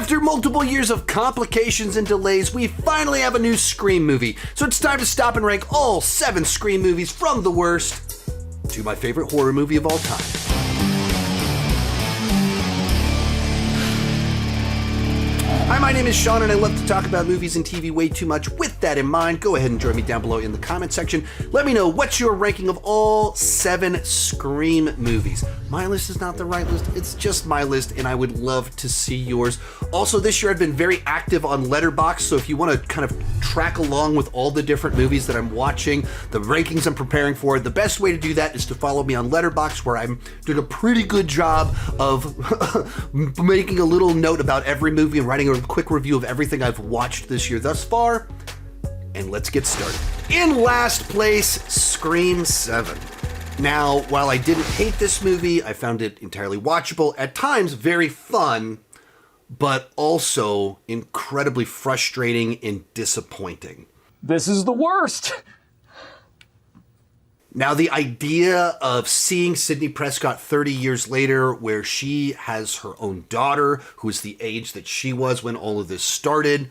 After multiple years of complications and delays, we finally have a new Scream movie. So it's time to stop and rank all 7 Scream movies from the worst to my favorite horror movie of all time. Hi, my name is Sean, and I love to talk about movies and TV way too much. With that in mind, go ahead and join me down below in the comment section. Let me know what's your ranking of all 7 Scream movies. My list is not the right list, it's just my list, and I would love to see yours. Also, this year I've been very active on Letterboxd, so if you want to kind of track along with all the different movies that I'm watching, the rankings I'm preparing for, the best way to do that is to follow me on Letterboxd, where I'm doing a pretty good job of making a little note about every movie and writing a quick review of everything I've watched this year thus far. And let's get started. In last place, Scream 7. Now, while I didn't hate this movie, I found it entirely watchable, at times very fun, but also incredibly frustrating and disappointing. This is the worst! Now, the idea of seeing Sidney Prescott 30 years later, where she has her own daughter, who is the age that she was when all of this started,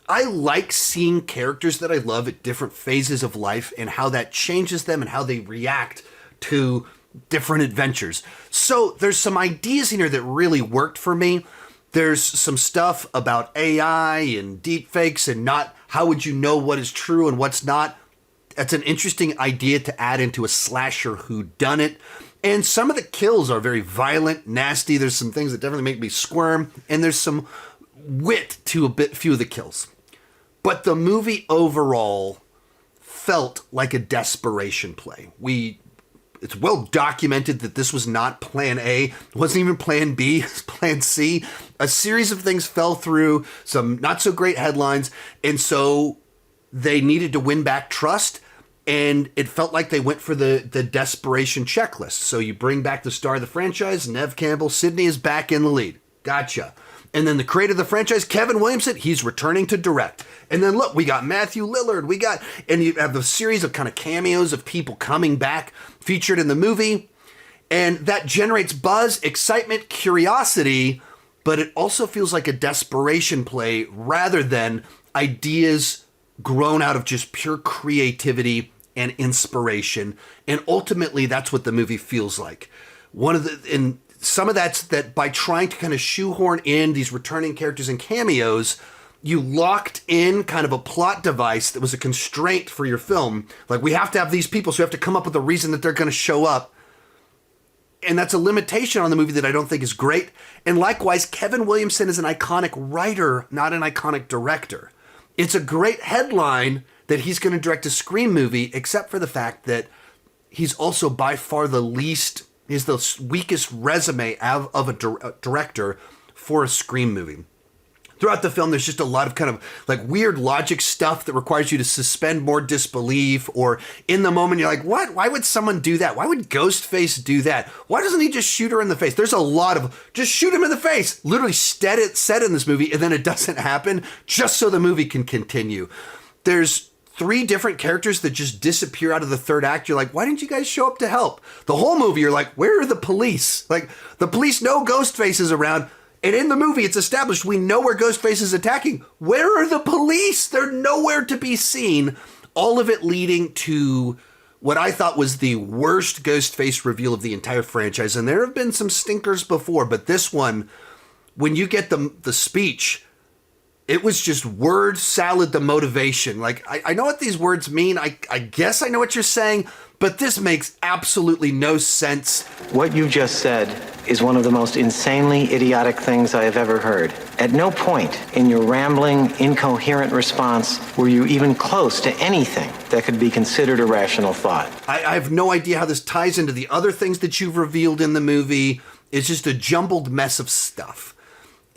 I like seeing characters that I love at different phases of life and how that changes them and how they react to different adventures. So there's some ideas in here that really worked for me. There's some stuff about AI and deepfakes and not how would you know what is true and what's not. That's an interesting idea to add into a slasher whodunit. And some of the kills are very violent, nasty. There's some things that definitely make me squirm. And there's some wit to few of the kills. But the movie overall felt like a desperation play. It's well documented that this was not plan A. It wasn't even plan B, it was plan C. A series of things fell through, some not so great headlines. And so they needed to win back trust. And it felt like they went for the desperation checklist. So you bring back the star of the franchise, Neve Campbell, Sidney is back in the lead. Gotcha. And then the creator of the franchise, Kevin Williamson, he's returning to direct. And then look, we got Matthew Lillard, and you have the series of kind of cameos of people coming back featured in the movie. And that generates buzz, excitement, curiosity, but it also feels like a desperation play rather than ideas grown out of just pure creativity and inspiration. And ultimately, that's what the movie feels like. Some of that's that by trying to kind of shoehorn in these returning characters and cameos, you locked in kind of a plot device that was a constraint for your film. Like, we have to have these people, so we have to come up with a reason that they're going to show up. And that's a limitation on the movie that I don't think is great. And likewise, Kevin Williamson is an iconic writer, not an iconic director. It's a great headline that he's going to direct a Scream movie, except for the fact that he's also by far the weakest resume of a director for a Scream movie. Throughout the film, there's just a lot of kind of like weird logic stuff that requires you to suspend more disbelief, or in the moment you're like, what? Why would someone do that? Why would Ghostface do that? Why doesn't he just shoot her in the face? There's a lot of just shoot him in the face, literally said in this movie, and then it doesn't happen just so the movie can continue. There's 3 different characters that just disappear out of the third act. You're like, why didn't you guys show up to help? The whole movie, you're like, where are the police? Like, the police know Ghostface is around. And in the movie, it's established we know where Ghostface is attacking. Where are the police? They're nowhere to be seen. All of it leading to what I thought was the worst Ghostface reveal of the entire franchise. And there have been some stinkers before, but this one, when you get the speech, it was just word salad, the motivation. Like, I know what these words mean. I guess I know what you're saying, but this makes absolutely no sense. What you just said is one of the most insanely idiotic things I have ever heard. At no point in your rambling, incoherent response were you even close to anything that could be considered a rational thought. I have no idea how this ties into the other things that you've revealed in the movie. It's just a jumbled mess of stuff.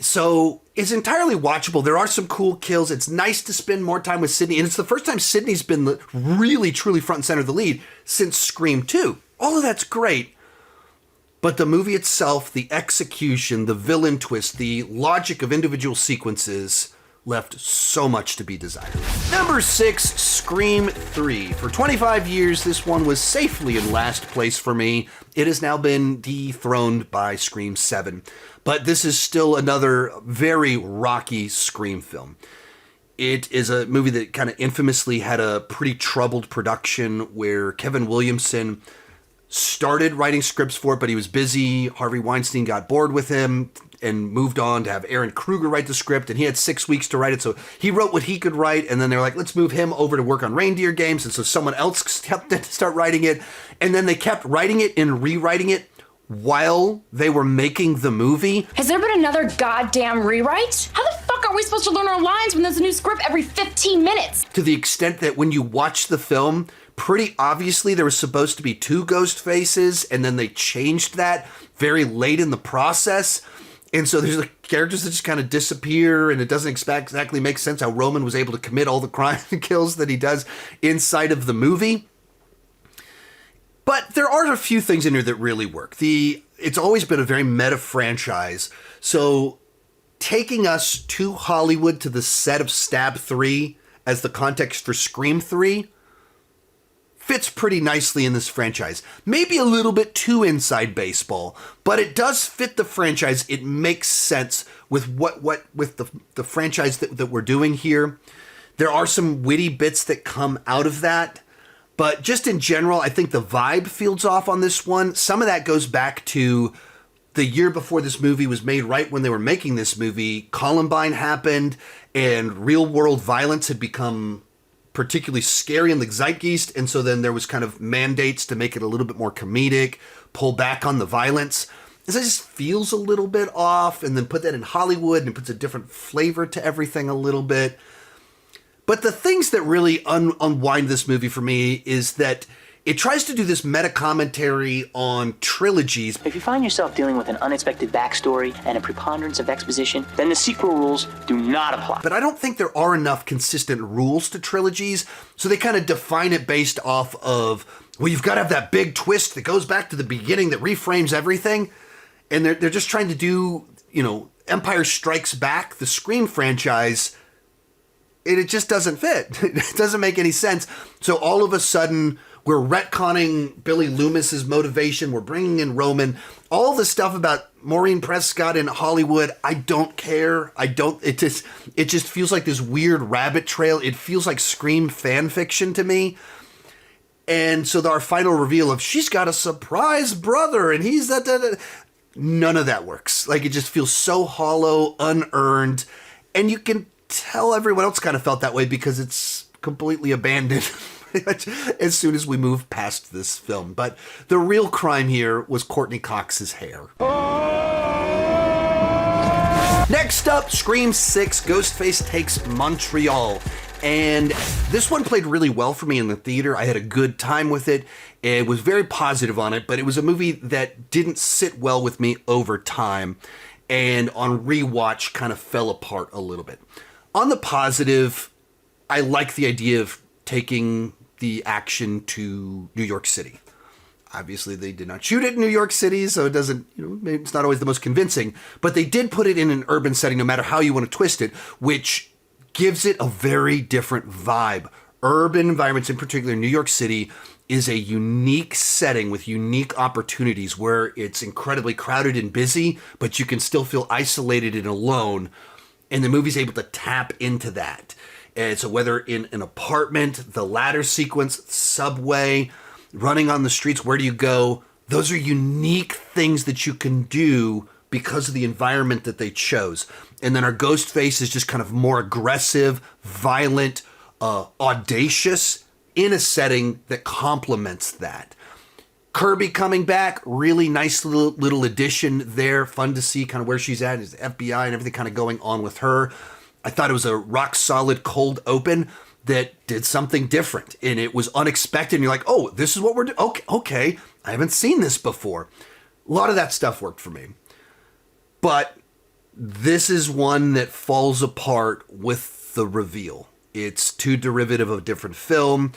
So it's entirely watchable. There are some cool kills. It's nice to spend more time with Sidney. And it's the first time Sidney's been really, truly front and center of the lead since Scream 2. All of that's great. But the movie itself, the execution, the villain twist, the logic of individual sequences left so much to be desired. Number 6, Scream 3. For 25 years, this one was safely in last place for me. It has now been dethroned by Scream 7. But this is still another very rocky Scream film. It is a movie that kind of infamously had a pretty troubled production where Kevin Williamson started writing scripts for it, but he was busy. Harvey Weinstein got bored with him and moved on to have Aaron Kruger write the script, and he had 6 weeks to write it, so he wrote what he could write, and then they were like, let's move him over to work on Reindeer Games, and so someone else kept to start writing it, and then they kept writing it and rewriting it while they were making the movie. Has there been another goddamn rewrite? How the fuck are we supposed to learn our lines when there's a new script every 15 minutes? To the extent that when you watch the film, pretty obviously there was supposed to be 2 Ghostfaces, and then they changed that very late in the process. And so there's like characters that just kind of disappear, and it doesn't exactly make sense how Roman was able to commit all the crime and kills that he does inside of the movie. But there are a few things in here that really work. It's always been a very meta franchise. So taking us to Hollywood to the set of Stab 3 as the context for Scream 3 fits pretty nicely in this franchise. Maybe a little bit too inside baseball, but it does fit the franchise. It makes sense with with the franchise that we're doing here. There are some witty bits that come out of that, but just in general, I think the vibe feels off on this one. Some of that goes back to the year before this movie was made, right when they were making this movie. Columbine happened, and real world violence had become particularly scary in the zeitgeist, and so then there was kind of mandates to make it a little bit more comedic, pull back on the violence. And so it just feels a little bit off, and then put that in Hollywood, and it puts a different flavor to everything a little bit. But the things that really unwind this movie for me is that it tries to do this meta-commentary on trilogies. If you find yourself dealing with an unexpected backstory and a preponderance of exposition, then the sequel rules do not apply. But I don't think there are enough consistent rules to trilogies, so they kind of define it based off of, well, you've got to have that big twist that goes back to the beginning that reframes everything, and they're just trying to do, Empire Strikes Back, the Scream franchise. It just doesn't fit. It doesn't make any sense. So all of a sudden, we're retconning Billy Loomis's motivation. We're bringing in Roman. All the stuff about Maureen Prescott in Hollywood, I don't care. It just feels like this weird rabbit trail. It feels like Scream fan fiction to me. And so our final reveal of she's got a surprise brother and he's that. None of that works. Like, it just feels so hollow, unearned. And you can tell everyone else kind of felt that way because it's completely abandoned as soon as we move past this film. But the real crime here was Courtney Cox's hair. Next up, Scream 6, Ghostface Takes Montreal. And this one played really well for me in the theater. I had a good time with it. It was very positive on it, but it was a movie that didn't sit well with me over time, and on rewatch kind of fell apart a little bit. On the positive, I like the idea of taking the action to New York City. Obviously, they did not shoot it in New York City, so it doesn't, it's not always the most convincing, but they did put it in an urban setting, no matter how you want to twist it, which gives it a very different vibe. Urban environments, in particular New York City, is a unique setting with unique opportunities where it's incredibly crowded and busy, but you can still feel isolated and alone. And the movie's able to tap into that. And so whether in an apartment, the ladder sequence, subway, running on the streets, where do you go? Those are unique things that you can do because of the environment that they chose. And then our Ghostface is just kind of more aggressive, violent, audacious in a setting that complements that. Kirby coming back, really nice little addition there. Fun to see kind of where she's at, is the FBI and everything kind of going on with her. I thought it was a rock solid cold open that did something different, and it was unexpected. And you're like, oh, this is what we're doing. Okay, I haven't seen this before. A lot of that stuff worked for me. But this is one that falls apart with the reveal. It's too derivative of a different film.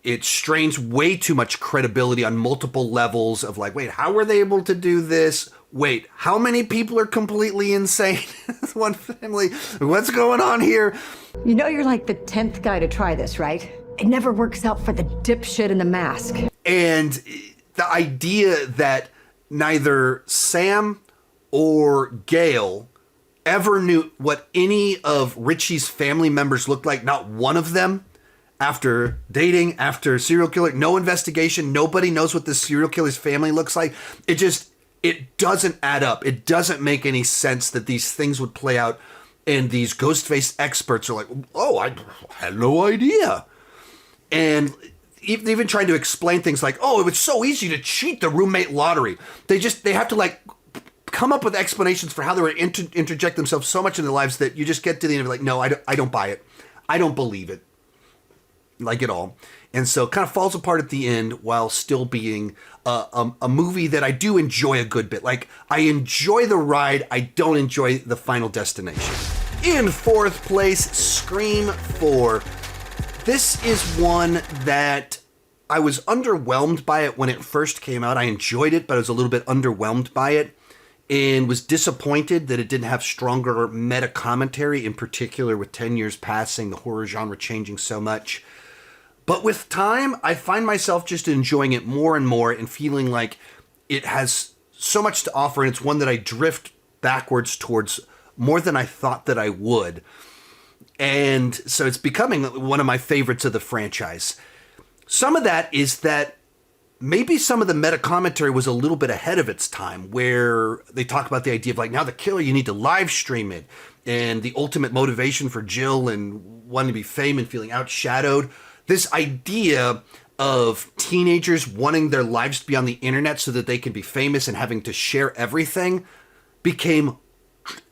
It strains way too much credibility on multiple levels of like, wait, how were they able to do this? wait, how many people are completely insane? One family, what's going on here? You know you're like the 10th guy to try this, right? It never works out for the dipshit in the mask. And the idea that neither Sam or Gail ever knew what any of Richie's family members looked like, not one of them, after dating, after serial killer, no investigation, nobody knows what this serial killer's family looks like. It doesn't add up. It doesn't make any sense that these things would play out, and these Ghostface experts are like, oh, I had no idea. And even trying to explain things like, oh, it was so easy to cheat the roommate lottery. They have to like come up with explanations for how they were interject themselves so much in their lives that you just get to the end of like, no, I don't buy it. I don't believe it. Like at all. And so it kind of falls apart at the end while still being a movie that I do enjoy a good bit. Like, I enjoy the ride. I don't enjoy the final destination. In fourth place, Scream 4. This is one that I was underwhelmed by it when it first came out. I enjoyed it, but I was a little bit underwhelmed by it and was disappointed that it didn't have stronger meta commentary, in particular with 10 years passing, the horror genre changing so much. But with time, I find myself just enjoying it more and more and feeling like it has so much to offer, and it's one that I drift backwards towards more than I thought that I would. And so it's becoming one of my favorites of the franchise. Some of that is that maybe some of the meta commentary was a little bit ahead of its time, where they talk about the idea of like, now the killer, you need to live stream it, and the ultimate motivation for Jill and wanting to be famous and feeling outshadowed. This idea of teenagers wanting their lives to be on the internet so that they can be famous and having to share everything became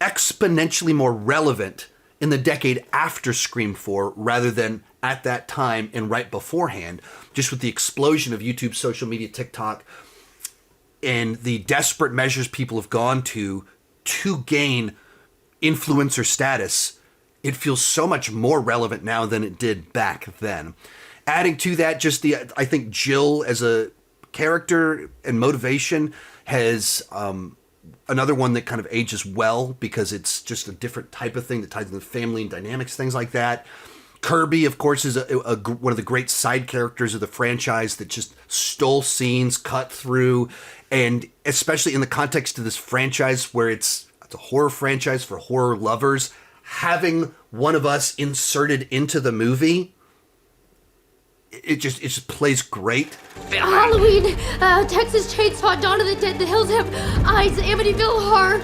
exponentially more relevant in the decade after Scream 4 rather than at that time and right beforehand, just with the explosion of YouTube, social media, TikTok, and the desperate measures people have gone to gain influencer status. It feels so much more relevant now than it did back then. Adding to that, I think Jill as a character and motivation has another one that kind of ages well because it's just a different type of thing that ties into family and dynamics, things like that. Kirby, of course, is one of the great side characters of the franchise that just stole scenes, cut through, and especially in the context of this franchise where it's a horror franchise for horror lovers, having one of us inserted into the movie, it just plays great. Halloween, Texas Chainsaw, Dawn of the Dead, The Hills Have Eyes, Amityville Horror,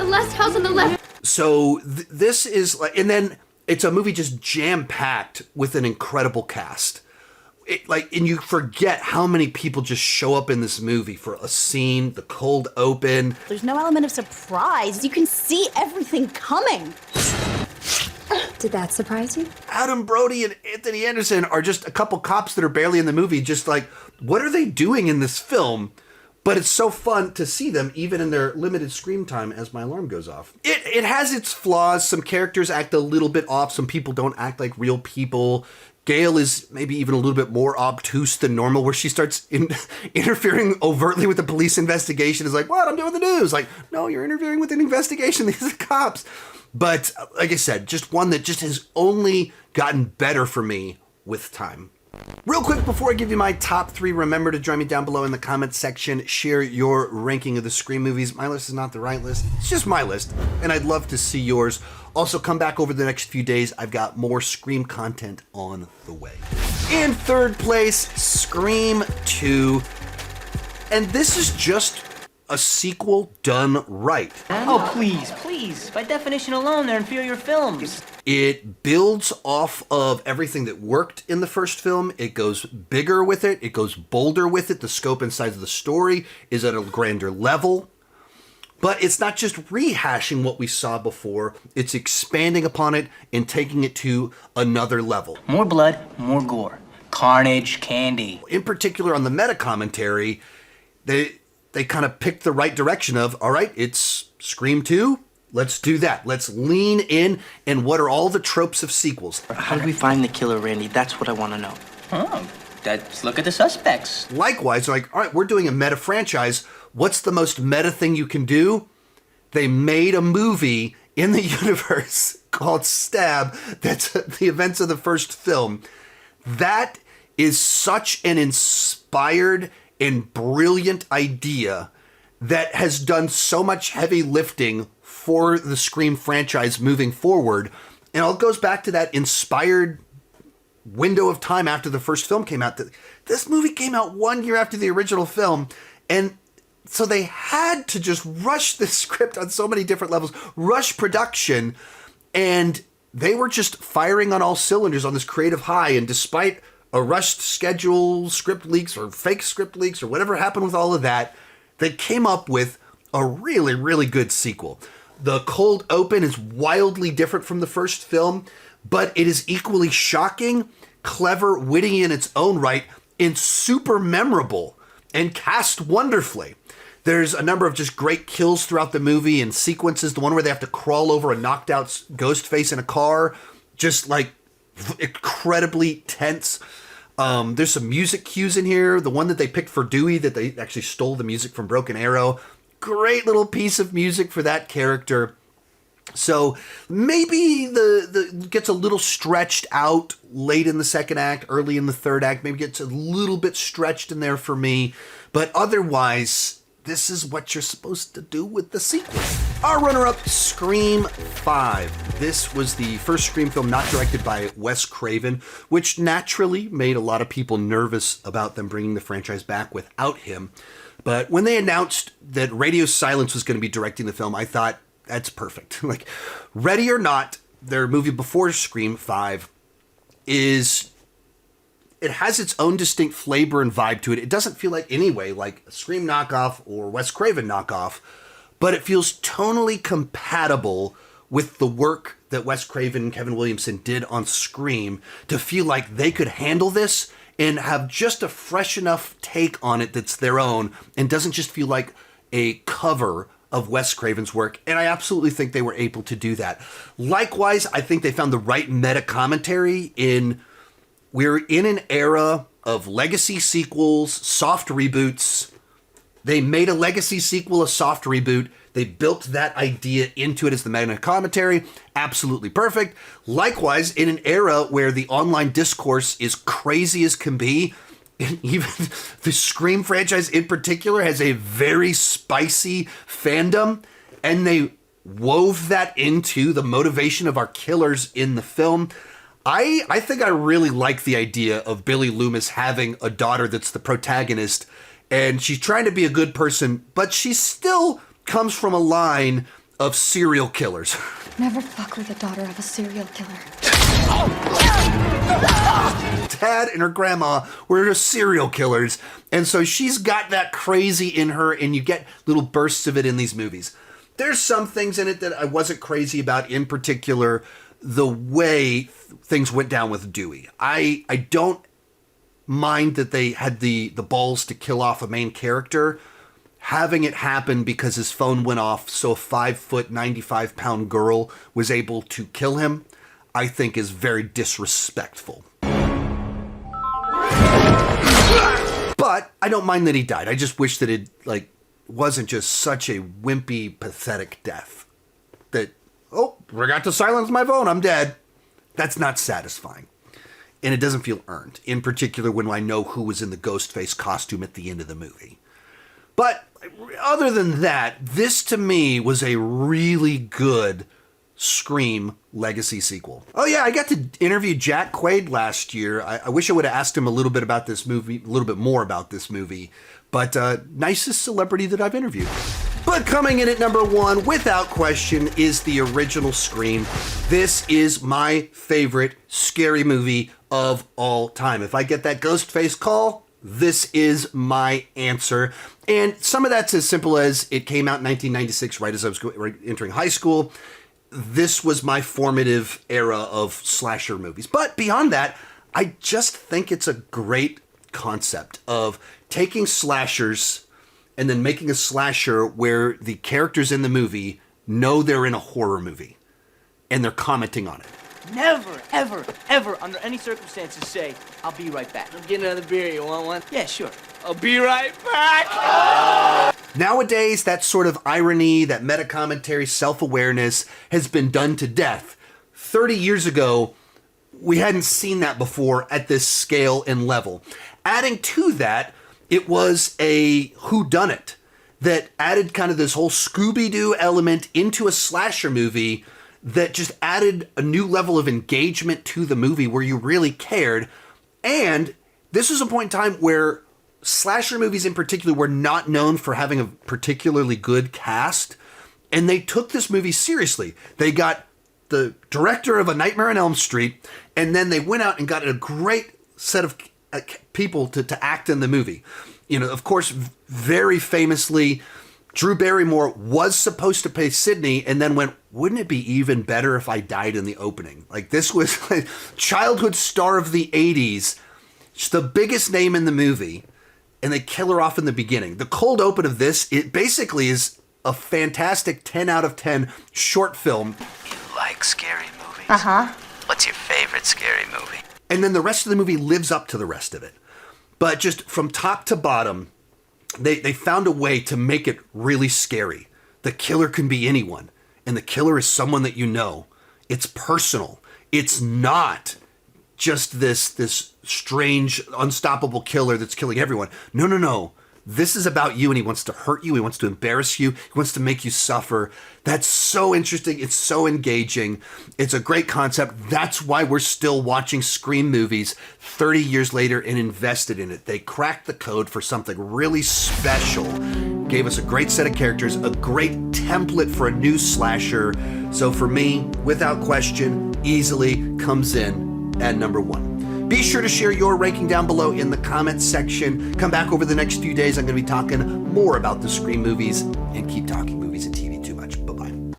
Last House on the Left. So this is like, and then it's a movie just jam-packed with an incredible cast. And you forget how many people just show up in this movie for a scene, the cold open. There's no element of surprise. You can see everything coming. Did that surprise you? Adam Brody and Anthony Anderson are just a couple cops that are barely in the movie, just like, what are they doing in this film? But it's so fun to see them, even in their limited screen time, as my alarm goes off. It has its flaws. Some characters act a little bit off. Some people don't act like real people. Gail is maybe even a little bit more obtuse than normal, where she starts interfering overtly with the police investigation. Is like, what? I'm doing the news. Like, no, you're interfering with an investigation. These are cops. But like I said, just one that just has only gotten better for me with time. Real quick, before I give you my top 3, remember to join me down below in the comments section. Share your ranking of the Scream movies. My list is not the right list. It's just my list, and I'd love to see yours. Also, come back over the next few days. I've got more Scream content on the way. In third place, Scream 2. And this is just a sequel done right. Oh, please. By definition alone, they're inferior films. It builds off of everything that worked in the first film. It goes bigger with it. It goes bolder with it. The scope and size of the story is at a grander level. But it's not just rehashing what we saw before. It's expanding upon it and taking it to another level. More blood, more gore. Carnage, candy. In particular, on the meta commentary, they kind of picked the right direction of, all right, it's Scream 2. Let's do that. Let's lean in. And what are all the tropes of sequels? How do we find the killer, Randy? That's what I want to know. Oh, Let's look at the suspects. Likewise, they're like, all right, we're doing a meta franchise. What's the most meta thing you can do? They made a movie in the universe called Stab that's the events of the first film. That is such an inspired and brilliant idea that has done so much heavy lifting for the Scream franchise moving forward. And it all goes back to that inspired window of time after the first film came out. This movie came out 1 year after the original film, and so they had to just rush the script on so many different levels, rush production, and they were just firing on all cylinders on this creative high. And despite a rushed schedule, script leaks, or fake script leaks, or whatever happened with all of that, they came up with a really, really good sequel. The cold open is wildly different from the first film, but it is equally shocking, clever, witty in its own right, and super memorable, and cast wonderfully. There's a number of just great kills throughout the movie and sequences. The one where they have to crawl over a knocked out Ghostface in a car, just like incredibly tense. There's some music cues in here. The one that they picked for Dewey, that they actually stole the music from Broken Arrow. Great little piece of music for that character. So maybe the gets a little stretched out late in the second act, early in the third act. Maybe gets a little bit stretched in there for me. But otherwise, this is what you're supposed to do with the sequel. Our runner-up, Scream 5. This was the first Scream film not directed by Wes Craven, which naturally made a lot of people nervous about them bringing the franchise back without him. But when they announced that Radio Silence was going to be directing the film, I thought, that's perfect. Like, Ready or Not, their movie before Scream 5, it has its own distinct flavor and vibe to it. It doesn't feel like a Scream knockoff or Wes Craven knockoff, but it feels tonally compatible with the work that Wes Craven and Kevin Williamson did on Scream to feel like they could handle this and have just a fresh enough take on it that's their own and doesn't just feel like a cover of Wes Craven's work. And I absolutely think they were able to do that. Likewise, I think they found the right meta commentary in... We're in an era of legacy sequels, soft reboots. They made a legacy sequel a soft reboot. They built that idea into it as the meta commentary. Absolutely perfect. Likewise, in an era where the online discourse is crazy as can be, and even the Scream franchise in particular has a very spicy fandom, and they wove that into the motivation of our killers in the film. I think I really like the idea of Billy Loomis having a daughter that's the protagonist, and she's trying to be a good person, but she still comes from a line of serial killers. Never fuck with the daughter of a serial killer. Dad and her grandma were serial killers, and so she's got that crazy in her, and you get little bursts of it in these movies. There's some things in it that I wasn't crazy about, in particular the way things went down with Dewey. I don't mind that they had the balls to kill off a main character. Having it happen because his phone went off so a 5-foot, 95-pound girl was able to kill him, I think is very disrespectful. But I don't mind that he died. I just wish that it wasn't just such a wimpy, pathetic death. That, oh, forgot to silence my phone, I'm dead. That's not satisfying. And it doesn't feel earned, in particular when I know who was in the Ghostface costume at the end of the movie. But other than that, this to me was a really good Scream legacy sequel. Oh yeah, I got to interview Jack Quaid last year. I wish I would have asked him a little bit about this movie, a little bit more about this movie. But nicest celebrity that I've interviewed. But coming in at number 1, without question, is the original Scream. This is my favorite scary movie of all time. If I get that Ghostface call, this is my answer. And some of that's as simple as it came out in 1996, right as I was entering high school. This was my formative era of slasher movies. But beyond that, I just think it's a great concept of taking slashers and then making a slasher where the characters in the movie know they're in a horror movie and they're commenting on it. never, ever, ever, under any circumstances say, I'll be right back. I'm getting another beer. You want one? Yeah, sure. I'll be right back. Nowadays, that sort of irony, that meta-commentary, self-awareness has been done to death. 30 years ago, we hadn't seen that before at this scale and level. Adding to that, it was a whodunit that added kind of this whole Scooby-Doo element into a slasher movie that just added a new level of engagement to the movie where you really cared. And this was a point in time where slasher movies in particular were not known for having a particularly good cast. And they took this movie seriously. They got the director of A Nightmare on Elm Street, and then they went out and got a great set of people to act in the movie. You know, of course, very famously, Drew Barrymore was supposed to play Sidney and then went, wouldn't it be even better if I died in the opening? Like, this was like childhood star of the 80s. She's the biggest name in the movie, and they kill her off in the beginning. The cold open of this, it basically is a fantastic 10 out of 10 short film. You like scary movies? Uh-huh. What's your favorite scary movie? And then the rest of the movie lives up to the rest of it. But just from top to bottom, they found a way to make it really scary. The killer can be anyone, and the killer is someone that you know. It's personal. It's not just this strange, unstoppable killer that's killing everyone. No. This is about you, and he wants to hurt you. He wants to embarrass you. He wants to make you suffer. That's so interesting. It's so engaging. It's a great concept. That's why we're still watching Scream movies 30 years later and invested in it. They cracked the code for something really special. Gave us a great set of characters, a great template for a new slasher. So for me, without question, easily comes in at number 1. Be sure to share your ranking down below in the comments section. Come back over the next few days. I'm going to be talking more about the Scream movies, and keep talking.